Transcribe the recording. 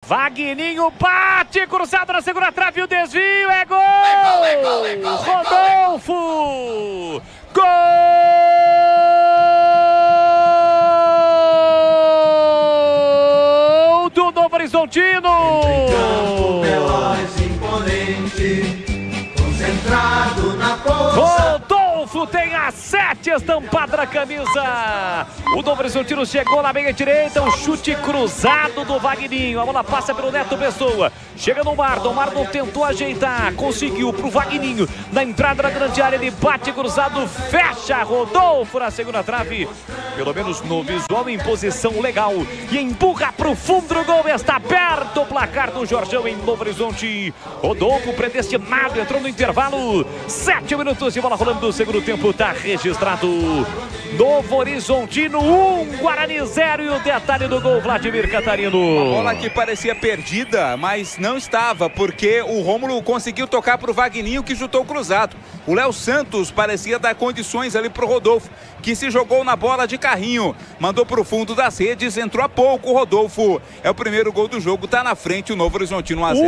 Vagninho bate, cruzado na segunda trave, o desvio, é gol! Rodolfo! Gol do Novo Horizontino! Rodolfo tem a 7 estampada na camisa. O Novo Horizontino chegou na meia direita, o chute cruzado do Vagninho. A bola passa pelo Neto Pessoa. Chega no Mardon, Mardon tentou ajeitar, conseguiu pro Vagninho. Na entrada da grande área, ele bate cruzado, fecha Rodolfo na segunda trave. Pelo menos no visual, em posição legal. E empurra pro fundo do gol. Está aberto o placar do Jorjão em Novo Horizonte. Rodolfo predestinado, entrou no intervalo. 7 minutos de bola rolando do segundo tempo, tá registrado. Novo Horizontino 1, Guarani 0 e o detalhe do gol, Vladimir Catarino. Uma bola que parecia perdida, mas não estava, porque o Rômulo conseguiu tocar para o Vagninho, que chutou cruzado. O Léo Santos parecia dar condições ali para o Rodolfo, que se jogou na bola de carrinho, mandou para o fundo das redes, entrou há pouco o Rodolfo. É o primeiro gol do jogo, tá na frente o Novo Horizontino 1 a 0.